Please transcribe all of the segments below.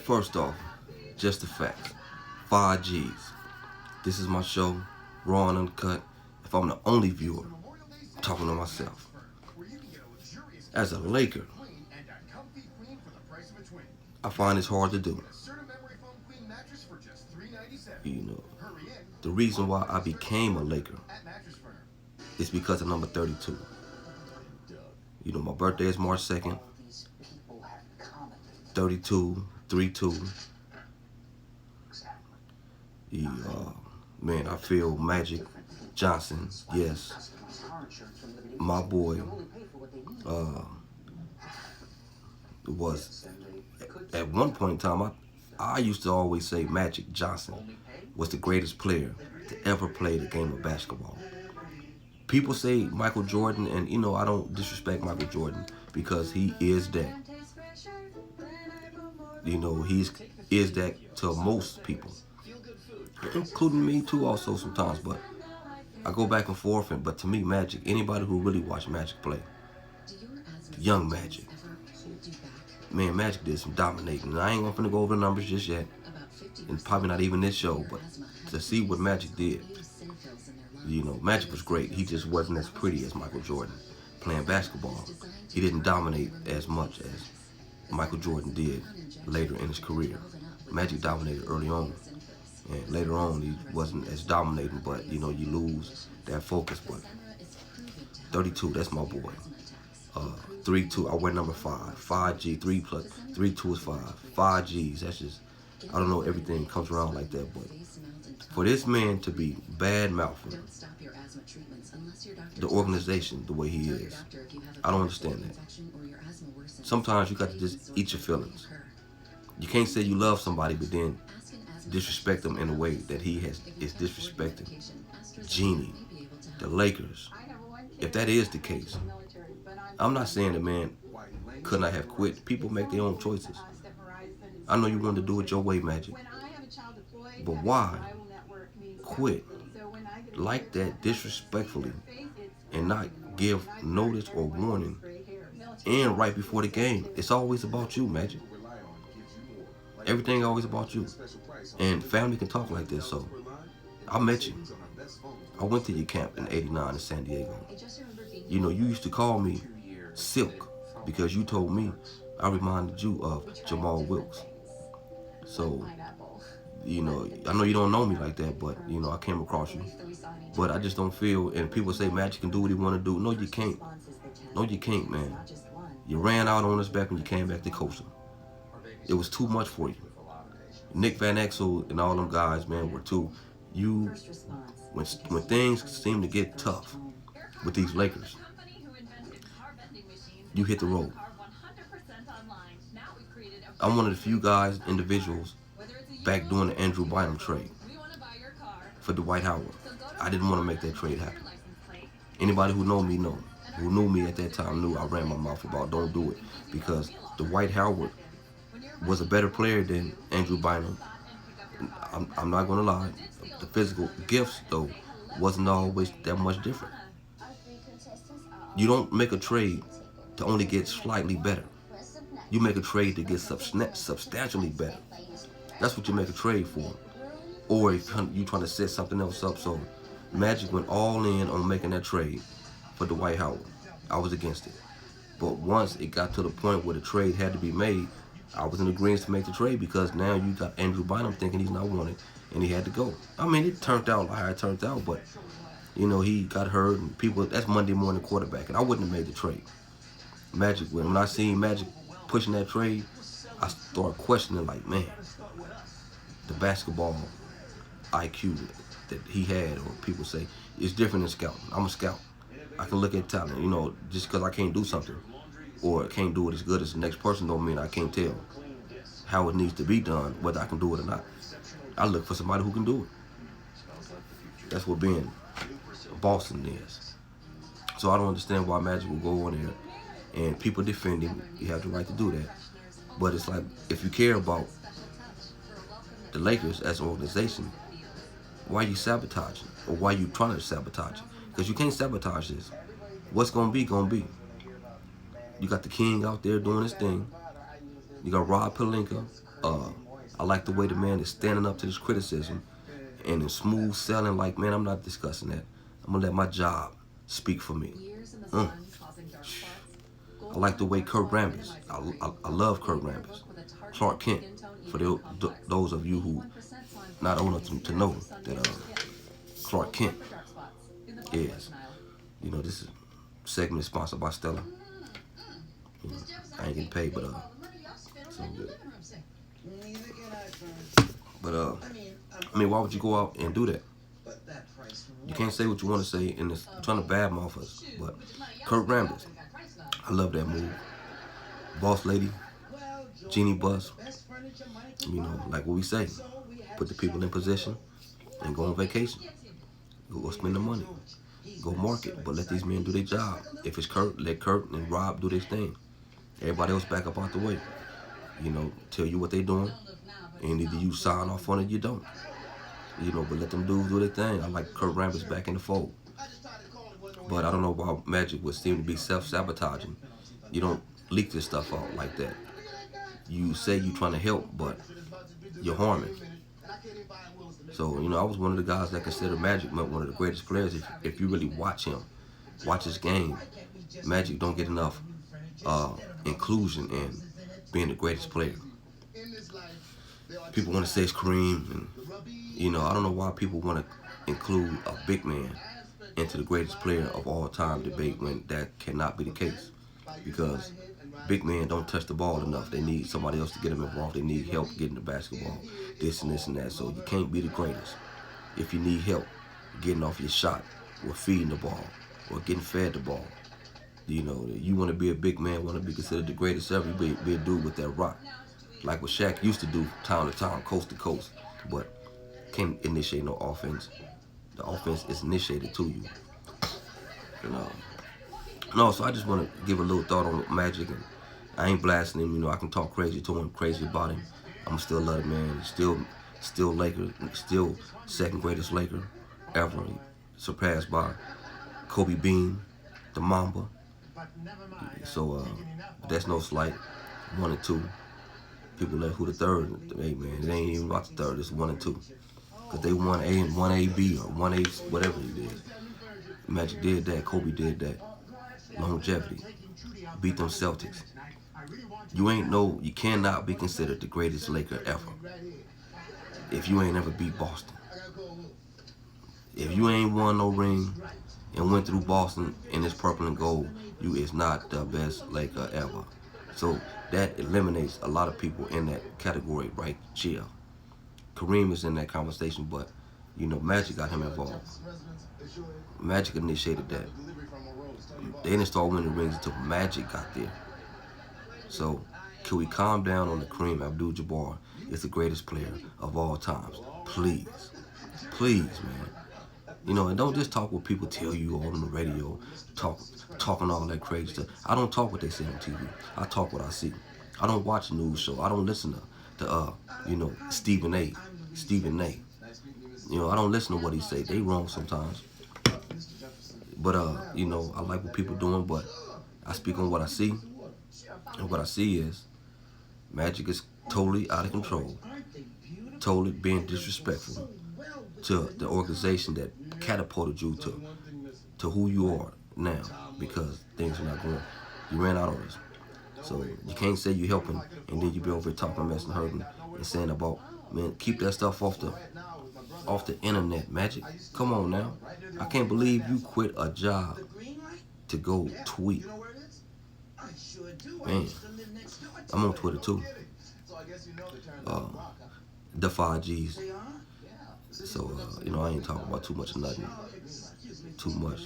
First off, just the facts. 5Gs. This is my show, raw and uncut. If I'm the only viewer, I'm talking to myself. As a Laker, I find this hard to do. You know, the reason why I became a Laker is because of number 32. You know, my birthday is March 2nd. 32, 3-2. Man, I feel Magic Johnson, yes. My boy was, at one point in time, I used to always say Magic Johnson was the greatest player to ever play the game of basketball. People say Michael Jordan, and you know, I don't disrespect Michael Jordan because he is that. You know, he is that to most people, including me too also sometimes, but I go back and forth, but to me, Magic, anybody who really watched Magic play, young Magic, man, Magic did some dominating. And I ain't gonna go over the numbers just yet, and probably not even this show, but to see what Magic did, you know, Magic was great. He just wasn't as pretty as Michael Jordan playing basketball. He didn't dominate as much as Michael Jordan did later in his career. Magic dominated early on, and later on he wasn't as dominating, but you know, you lose that focus. But 32, that's my boy. 3-2, I wear number 5. 5G, 3 plus 3-2 is 5. 5Gs, that's just, I don't know, everything comes around like that, but for this man to be bad mouthing the organization the way he is, I don't understand that. Sometimes you got to just eat your feelings. You can't say you love somebody but then disrespect them in a way that he is disrespecting Jeannie, the Lakers. If that is the case, I'm not saying the man could not have quit. People make their own choices. I know you wanted to do it your way, Magic, but why quit like that disrespectfully and not give notice or warning and right before the game? It's always about you, Magic. Everything always about you. And family can talk like this, so I met you. I went to your camp in '89 in San Diego. You know, you used to call me Silk because you told me I reminded you of Jamal Wilkes. So, you know, I know you don't know me like that, but, you know, I came across you. But I just don't feel, and people say Magic can do what he want to do. No, you can't. No, you can't, man. You ran out on us back when you came back to coaching. It was too much for you. Nick Van Exel and all them guys, man, were too. When things seem to get tough with these Lakers, you hit the road. I'm one of the few guys, individuals, back during the Andrew Bynum trade for Dwight Howard. I didn't want to make that trade happen. Anybody who who knew me at that time knew I ran my mouth about don't do it, because Dwight Howard was a better player than Andrew Bynum. I'm not going to lie. The physical gifts, though, wasn't always that much different. You don't make a trade to only get slightly better. You make a trade to get substantially better. That's what you make a trade for. Or if you're trying to set something else up. So Magic went all in on making that trade for Dwight Howard. I was against it. But once it got to the point where the trade had to be made, I was in agreement to make the trade, because now you got Andrew Bynum thinking he's not wanted and he had to go. I mean, it turned out how it turned out, but, you know, he got hurt and people, that's Monday morning quarterback, and I wouldn't have made the trade. Magic, when I seen Magic pushing that trade, I started questioning, like, man, the basketball IQ that he had, or people say, is different than scouting. I'm a scout. I can look at talent, you know, just because I can't do something or can't do it as good as the next person don't mean I can't tell how it needs to be done, whether I can do it or not. I look for somebody who can do it. That's what being Boston is. So I don't understand why Magic will go on there and people defend him. You have the right to do that. But it's like, if you care about the Lakers as an organization, why are you sabotaging? Or why are you trying to sabotage it? Because you can't sabotage this. What's going to be, going to be. You got the King out there doing his thing. You got Rob Pelinka. I like the way the man is standing up to this criticism and in smooth selling. Like, man, I'm not discussing that. I'm gonna let my job speak for me. I like the way Kurt Rambis. I love Kurt Rambis. Clark Kent. For those of you who not old enough to know that Clark Kent is. This is segment is sponsored by Stella. I ain't getting paid, but so good. But why would you go out and do that? You can't say what you want to say, and it's trying to badmouth us. But Kurt Rambis, I love that move. Boss Lady, Genie Bus. Like what we say, put the people in position and go on vacation. Go spend the money. Go market, but let these men do their job. If it's Kurt, let Kurt and Rob do their thing. Everybody else back up out the way. Tell you what they doing, and either you sign off on it, you don't. But let them dudes do their thing. I like Kurt Rambis back in the fold. But I don't know why Magic would seem to be self-sabotaging. You don't leak this stuff out like that. You say you're trying to help, but you're harming. So, I was one of the guys that considered Magic one of the greatest players. If you really watch him, watch his game, Magic don't get enough inclusion in being the greatest player. People want to say it's Kareem, and, I don't know why people want to include a big man into the greatest player of all time debate when that cannot be the case. Because big men don't touch the ball enough. They need somebody else to get them involved. They need help getting the basketball, this and this and that. So you can't be the greatest if you need help getting off your shot or feeding the ball or getting fed the ball. You want to be a big man, want to be considered the greatest ever, be a dude with that rock. Like what Shaq used to do town to town, coast to coast, but can't initiate no offense. The offense is initiated to you. So I just want to give a little thought on Magic, and I ain't blasting him. I can talk crazy to him, crazy about him. I'm still love the man. Still Laker, still second greatest Laker ever, surpassed by Kobe Bean, the Mamba. So that's no slight. 1 and 2. People like who the third? Hey man, it ain't even about the third. It's 1 and 2. Cause they 1A and 1AB or 1A, whatever it is. Magic did that. Kobe did that. Longevity. Beat them Celtics. You cannot be considered the greatest Laker ever if you ain't ever beat Boston. If you ain't won no ring and went through Boston in this purple and gold, you is not the best Laker ever. So that eliminates a lot of people in that category right here. Kareem is in that conversation, but Magic got him involved. Magic initiated that. They didn't start winning rings until Magic got there. So, can we calm down on the Kareem Abdul-Jabbar is the greatest player of all times? Please. Please, man. And don't just talk what people tell you on the radio, talking all that crazy stuff. I don't talk what they say on TV. I talk what I see. I don't watch a news show. I don't listen to Stephen A. I don't listen to what he say. They wrong sometimes. But, I like what people doing, but I speak on what I see. And what I see is Magic is totally out of control. Totally being disrespectful to the organization that catapulted you to who you are now, because things are not going. You ran out on us. So you can't say you're helping and then you be over here talking mess and hurting and saying about, man, keep that stuff off the internet, Magic. Come on now. I can't believe you quit a job to go tweet. Man, I'm on Twitter too. The 5Gs. So, I ain't talking about too much of nothing. Too much.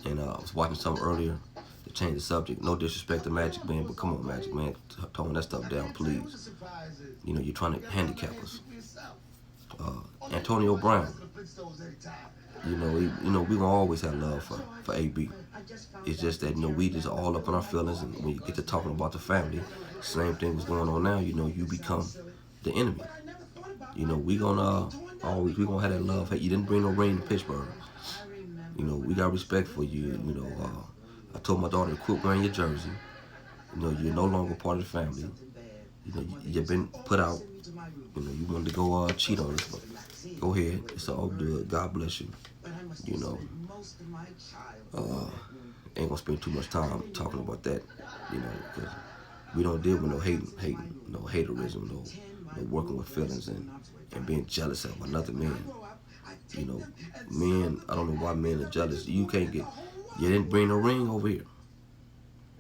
And I was watching something earlier to change the subject. No disrespect to Magic, man, but come on, Magic, man. Tone that stuff down, please. You're trying to handicap us. Antonio Brown. We gonna always have love for AB. It's just that, we just all up in our feelings, and when you get to talking about the family, same thing was going on now. You become the enemy. We gonna have that love. Hey, you didn't bring no rain to Pittsburgh. We got respect for you. I told my daughter to quit wearing your jersey. You're no longer part of the family. You know, you've been put out. You know, you wanted to go cheat on us, but go ahead. It's all good. God bless you. You know, uh, ain't gonna spend too much time talking about that. You know, because we don't deal with no hating, no haterism, no working with feelings and being jealous of another man. You know, men, I don't know why men are jealous. You didn't bring no ring over here.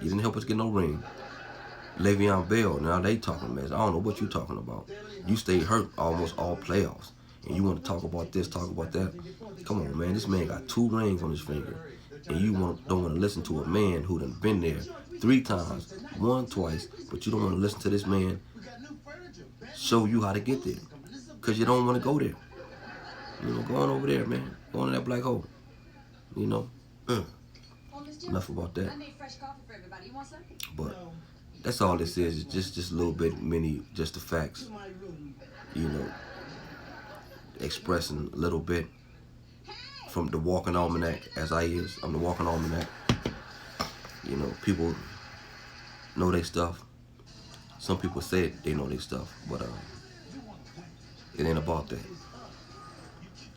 You didn't help us get no ring. Le'Veon Bell, now they talking mess. I don't know what you talking about. You stayed hurt almost all playoffs. And you want to talk about this, talk about that. Come on, man. This man got 2 rings on his finger. And you don't want to listen to a man who done been there 3 times, won twice, but you don't want to listen to this man show you how to get there. Because you don't want to go there. You know, go on over there, man. Go on in that black hole. You know. Enough about that. But that's all this is. It's just a little bit just the facts. You know, expressing a little bit from the walking almanac as I is. I'm the walking almanac. You know, people know their stuff. Some people say they know their stuff, but it ain't about that.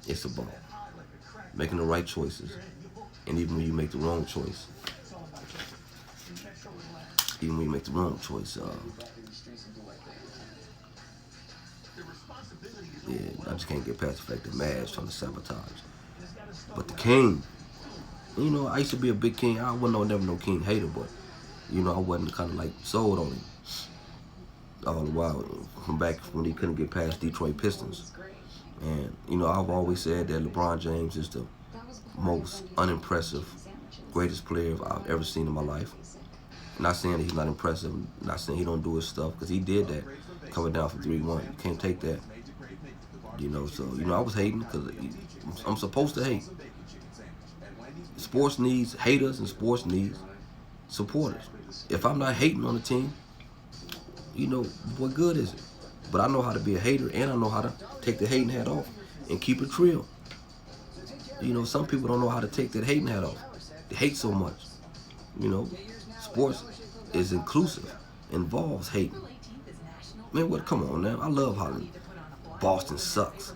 It's about making the right choices. And even when you make the wrong choice, yeah, I just can't get past the fact that Mavs trying to sabotage. But the King, you know, I used to be a big King. I wasn't never no King hater, but, you know, I wasn't kind of like sold on him all the while from back when he couldn't get past Detroit Pistons. And, you know, I've always said that LeBron James is the most unimpressive, greatest player I've ever seen in my life. Not saying that he's not impressive, not saying he don't do his stuff, because he did that coming down from 3-1. You can't take that. You know, so, you know, I was hating because I'm supposed to hate. Sports needs haters and sports needs supporters. If I'm not hating on the team, you know, what good is it? But I know how to be a hater, and I know how to take the hating hat off and keep it real. You know, some people don't know how to take that hating hat off. They hate so much. You know, sports is inclusive, involves hating. Man, what? Come on now. I love how Boston sucks.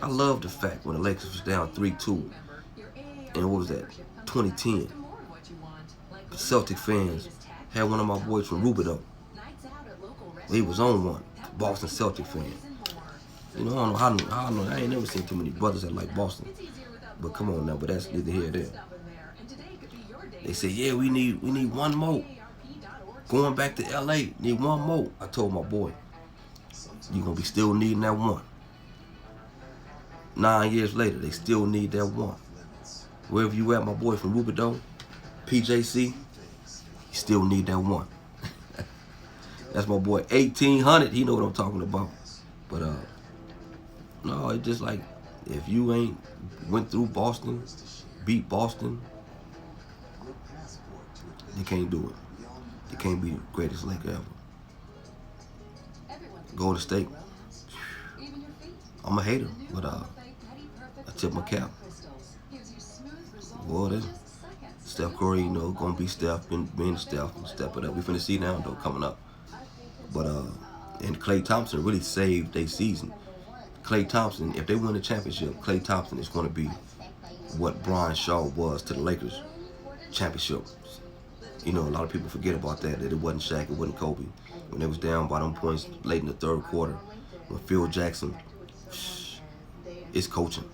I love the fact when the Lakers was down 3-2, and what was that, 2010. Celtic fans had one of my boys from Rubidoux. He was on one. Boston Celtic fan. You know, I don't know I ain't never seen too many brothers that like Boston. But come on now, but that's neither here nor there. They said, yeah, we need 1 more. Going back to LA, need 1 more. I told my boy, you're gonna be still needing that 1. 9 years later, they still need that 1. Wherever you at, my boy from Rubidoux, PJC, you still need that 1. That's my boy 1800. He know what I'm talking about. But no, it's just like if you ain't went through Boston, beat Boston, you can't do it. You can't be the greatest Laker ever. Golden State. I'm a hater, but I tip my cap. Boy, Steph Curry, you know, gonna be Steph, being Steph, and step it up. We finna see now though coming up. But and Klay Thompson really saved their season. Klay Thompson, if they win the championship, Klay Thompson is going to be what Brian Shaw was to the Lakers championship. You know, a lot of people forget about that it wasn't Shaq, it wasn't Kobe. When they was down by them points late in the 3rd quarter, when Phil Jackson, it's coaching.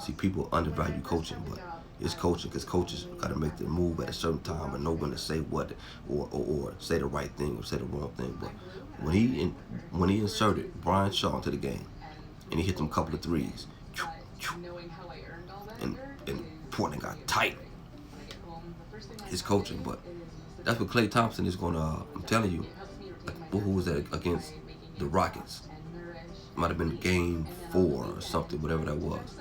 See, people undervalue coaching, but it's coaching because coaches got to make their move at a certain time and know when to say what or say the right thing or say the wrong thing. But when he inserted Brian Shaw into the game and he hit them a couple of threes, and Portland got tight. It's coaching, but that's what Klay Thompson is going to, I'm telling you, who was that against the Rockets? Might have been game 4 or something, whatever that was.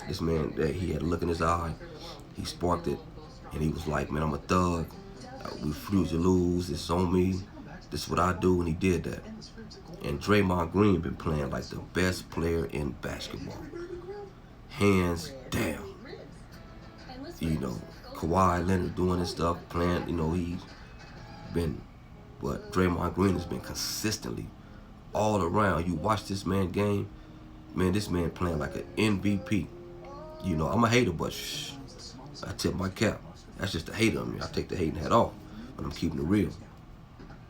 This man, he had a look in his eye. He sparked it, and he was like, man, I'm a thug. We refuse to lose. It's on me. This is what I do, and he did that. And Draymond Green been playing like the best player in basketball. Hands down. You know, Kawhi Leonard doing his stuff, playing, you know, he's been But Draymond Green has been consistently all around. You watch this man game, man, this man playing like an MVP. You know, I'm a hater, but shh, I tip my cap. That's just the hater on me. I take the hating hat off, but I'm keeping it real.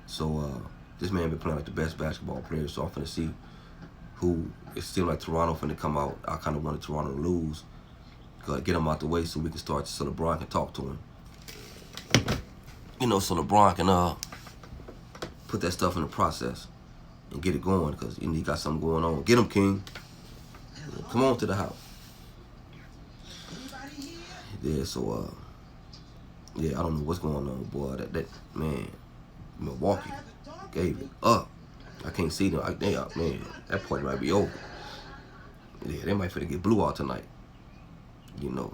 So this man been playing like the best basketball player. So I'm finna see who. It seems like Toronto finna come out. I kind of wanted Toronto to lose. Get him out the way so we can start, so LeBron can talk to him. You know, so LeBron can put that stuff in the process and get it going, because he got something going on. Get him, King. Come on to the house. Yeah, so yeah, I don't know what's going on, boy. That man, Milwaukee gave it up. I can't see them. Man, that point might be over. Yeah, they might finna get blew out tonight. You know,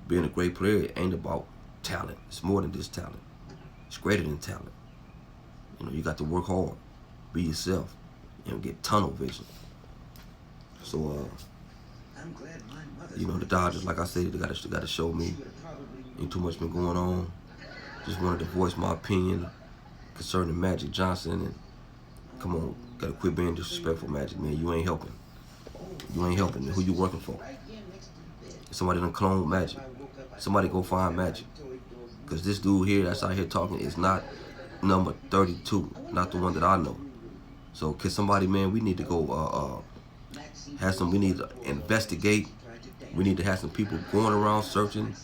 being a great player ain't about talent. It's more than just talent. It's greater than talent. You know, you got to work hard, be yourself, and get tunnel vision. So, you know, the Dodgers, like I said, they got to show me. Ain't too much been going on. Just wanted to voice my opinion concerning Magic Johnson. And come on, gotta quit being disrespectful, Magic, man. You ain't helping. You ain't helping. Who you working for? Somebody done clone Magic. Somebody go find Magic. Because this dude here that's out here talking is not number 32, not the one that I know. So can somebody, man, we need to go we need to investigate. We need to have some people going around searching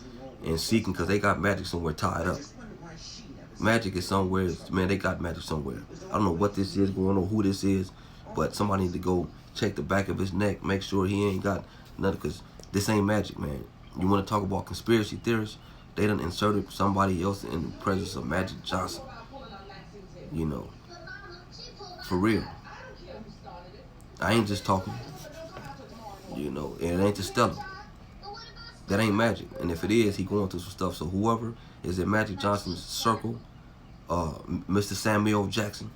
and seeking, because they got Magic somewhere tied up. Magic is somewhere, man, they got Magic somewhere. I don't know what this is going on, who this is, but somebody need to go check the back of his neck, make sure he ain't got nothing, because this ain't Magic, man. You want to talk about conspiracy theorists? They done inserted somebody else in the presence of Magic Johnson. You know, for real. I ain't just talking. You know, and it ain't just Stella. That ain't Magic. And if it is, he going through some stuff. So whoever is in Magic Johnson's circle, Mr. Samuel Jackson,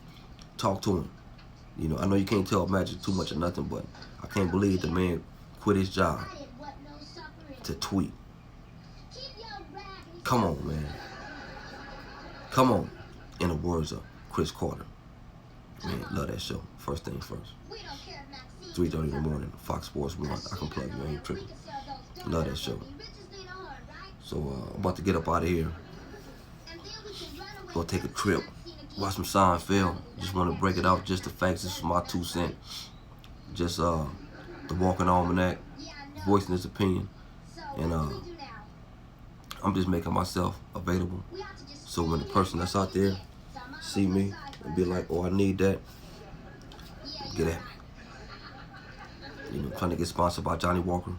talk to him. You know, I know you can't tell Magic too much or nothing, but I can't believe the man quit his job to tweet. Come on, man. Come on. In the words of Chris Carter. Man, love that show. First thing first. 3:30 in the morning, Fox Sports 1. I can plug you, I ain't tripping. Love that show. So I'm about to get up out of here. Go take a trip. Watch some Seinfeld. Just want to break it out. Just the facts. This is my 2 cents. Just the Walking Almanac. Voicing his opinion. And I'm just making myself available. So when the person that's out there see me and be like, oh, I need that, get at me. You know, trying to get sponsored by Johnny Walker.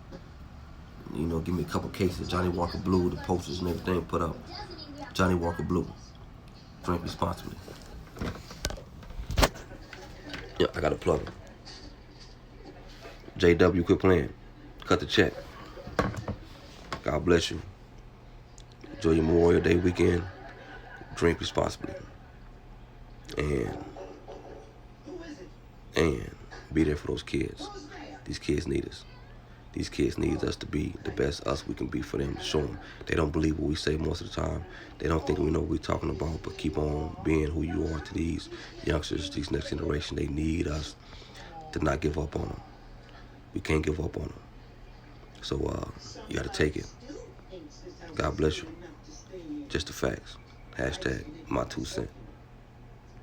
You know, give me a couple cases of Johnny Walker Blue, the posters and everything put up. Johnny Walker Blue. Drink responsibly. Yeah, I got a plug. JW, quit playing. Cut the check. God bless you. Enjoy your Memorial Day weekend. Drink responsibly. And be there for those kids. These kids need us. These kids need us to be the best us we can be for them, to show them. They don't believe what we say most of the time. They don't think we know what we're talking about, but keep on being who you are to these youngsters, these next generation. They need us to not give up on them. We can't give up on them. So you got to take it. God bless you. Just the facts. Hashtag my 2 cents.